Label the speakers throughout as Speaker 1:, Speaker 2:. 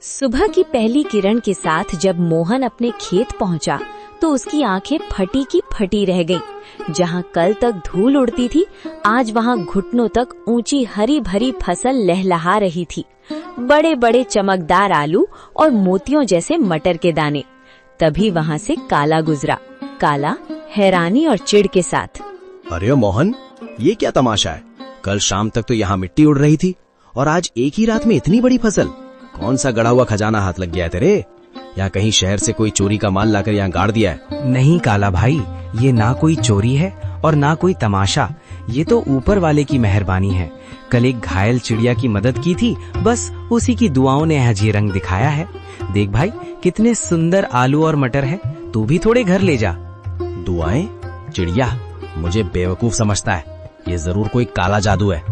Speaker 1: सुबह की पहली किरण के साथ जब मोहन अपने खेत पहुंचा तो उसकी आंखें फटी की फटी रह गईं। जहां कल तक धूल उड़ती थी, आज वहां घुटनों तक ऊंची हरी भरी फसल लहलहा रही थी। बड़े बड़े चमकदार आलू और मोतियों जैसे मटर के दाने। तभी वहां से काला गुजरा। काला हैरानी और चिढ़ के साथ,
Speaker 2: अरे मोहन, ये क्या तमाशा है? कल शाम तक तो यहाँ मिट्टी उड़ रही थी और आज एक ही रात में इतनी बड़ी फसल। कौन सा गड़ा हुआ खजाना हाथ लग गया है तेरे? या कहीं शहर से कोई चोरी का माल लाकर यहाँ गाड़ दिया है?
Speaker 3: नहीं काला भाई, ये ना कोई चोरी है और ना कोई तमाशा। ये तो ऊपर वाले की मेहरबानी है। कल एक घायल चिड़िया की मदद की थी, बस उसी की दुआओं ने आज ये रंग दिखाया है। देख भाई, कितने सुंदर आलू और मटर है। तू भी थोड़े घर ले जा।
Speaker 2: दुआएं? चिड़िया मुझे बेवकूफ समझता है। ये जरूर कोई काला जादू है।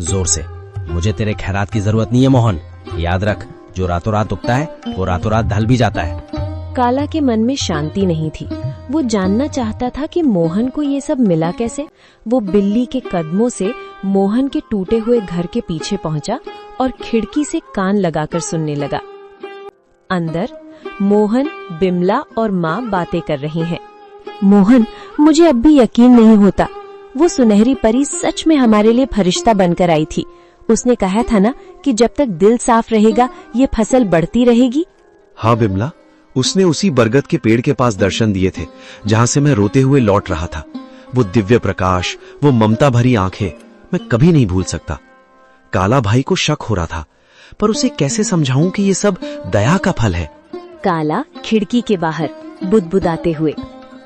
Speaker 2: जोर से, मुझे तेरे खैरात की जरूरत नहीं है मोहन। याद रख, जो रातों रात उगता है वो रातों रात ढल भी जाता है।
Speaker 1: काला के मन में शांति नहीं थी। वो जानना चाहता था कि मोहन को ये सब मिला कैसे। वो बिल्ली के कदमों से मोहन के टूटे हुए घर के पीछे पहुंचा और खिड़की से कान लगाकर सुनने लगा। अंदर मोहन, बिमला और माँ बातें कर रही हैं। मोहन, मुझे अब भी यकीन नहीं होता। वो सुनहरी परी सच में हमारे लिए फरिश्ता बनकर आई थी। उसने कहा था ना कि जब तक दिल साफ रहेगा ये फसल बढ़ती रहेगी।
Speaker 4: हाँ बिमला, उसने उसी बरगद के पेड़ के पास दर्शन दिए थे जहाँ से मैं रोते हुए लौट रहा था। वो दिव्य प्रकाश, वो ममता भरी आंखें, मैं कभी नहीं भूल सकता। काला भाई को शक हो रहा था, पर उसे कैसे समझाऊं कि ये सब दया का फल है।
Speaker 1: काला खिड़की के बाहर बुदबुदाते हुए,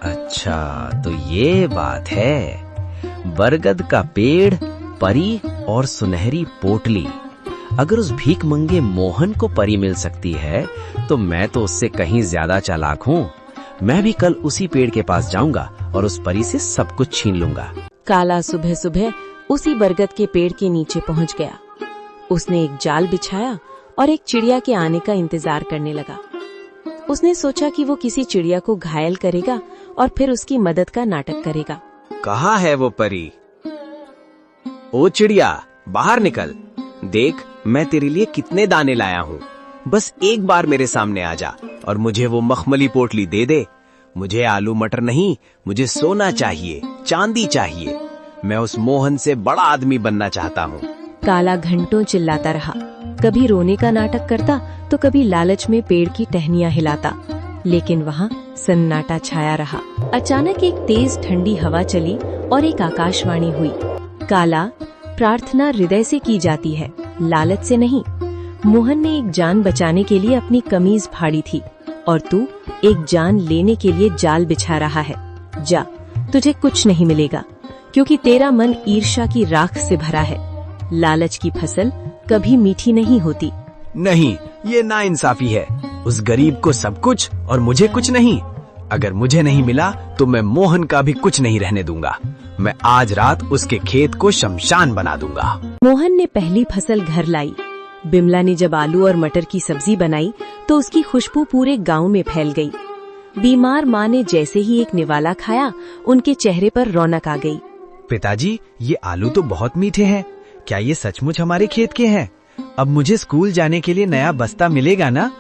Speaker 3: अच्छा तो ये बात है। बरगद का पेड़, परी और सुनहरी पोटली। अगर उस भीख मंगे मोहन को परी मिल सकती है तो मैं तो उससे कहीं ज्यादा चालाक हूँ। मैं भी कल उसी पेड़ के पास जाऊंगा और उस परी से सब कुछ छीन लूंगा।
Speaker 1: काला सुबह सुबह उसी बरगद के पेड़ के नीचे पहुंच गया। उसने एक जाल बिछाया और एक चिड़िया के आने का इंतजार करने लगा। उसने सोचा कि वो किसी चिड़िया को घायल करेगा और फिर उसकी मदद का नाटक करेगा।
Speaker 2: कहाँ है वो परी? ओ चिड़िया, बाहर निकल। देख, मैं तेरे लिए कितने दाने लाया हूँ। बस एक बार मेरे सामने आ जा और मुझे वो मखमली पोटली दे दे। मुझे आलू मटर नहीं, मुझे सोना चाहिए, चांदी चाहिए। मैं उस मोहन से बड़ा आदमी बनना चाहता हूँ।
Speaker 1: काला घंटों चिल्लाता रहा। कभी रोने का नाटक करता तो कभी लालच में पेड़ की टहनियां हिलाता, लेकिन वहाँ सन्नाटा छाया रहा। अचानक एक तेज ठंडी हवा चली और एक आकाशवाणी हुई। काला, प्रार्थना हृदय से की जाती है, लालच से नहीं। मोहन ने एक जान बचाने के लिए अपनी कमीज फाड़ी थी और तू एक जान लेने के लिए जाल बिछा रहा है। जा, तुझे कुछ नहीं मिलेगा क्योंकि तेरा मन ईर्ष्या की राख से भरा है। लालच की फसल कभी मीठी नहीं होती।
Speaker 2: नहीं, ये नाइंसाफी है। उस गरीब को सब कुछ और मुझे कुछ नहीं। अगर मुझे नहीं मिला तो मैं मोहन का भी कुछ नहीं रहने दूंगा। मैं आज रात उसके खेत को शमशान बना दूंगा।
Speaker 1: मोहन ने पहली फसल घर लाई। बिमला ने जब आलू और मटर की सब्जी बनाई तो उसकी खुशबू पूरे गांव में फैल गई। बीमार माँ ने जैसे ही एक निवाला खाया, उनके चेहरे पर रौनक आ गई।
Speaker 3: पिताजी, ये आलू तो बहुत मीठे हैं। क्या ये सचमुच हमारे खेत के हैं? अब मुझे स्कूल जाने के लिए नया बस्ता मिलेगा ना?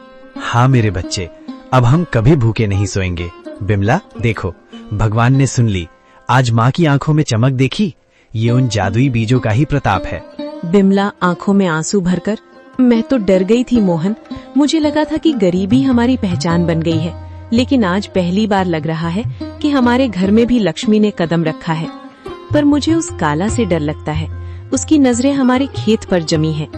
Speaker 3: हाँ मेरे बच्चे, अब हम कभी भूखे नहीं सोएंगे। बिमला देखो, भगवान ने सुन ली। आज माँ की आंखों में चमक देखी? ये उन जादुई बीजों का ही प्रताप है।
Speaker 1: बिमला आंखों में आंसू भरकर, मैं तो डर गई थी मोहन। मुझे लगा था कि गरीबी हमारी पहचान बन गई है, लेकिन आज पहली बार लग रहा है कि हमारे घर में भी लक्ष्मी ने कदम रखा है। पर मुझे उस काला से डर लगता है। उसकी नजरें हमारे खेत पर जमी हैं।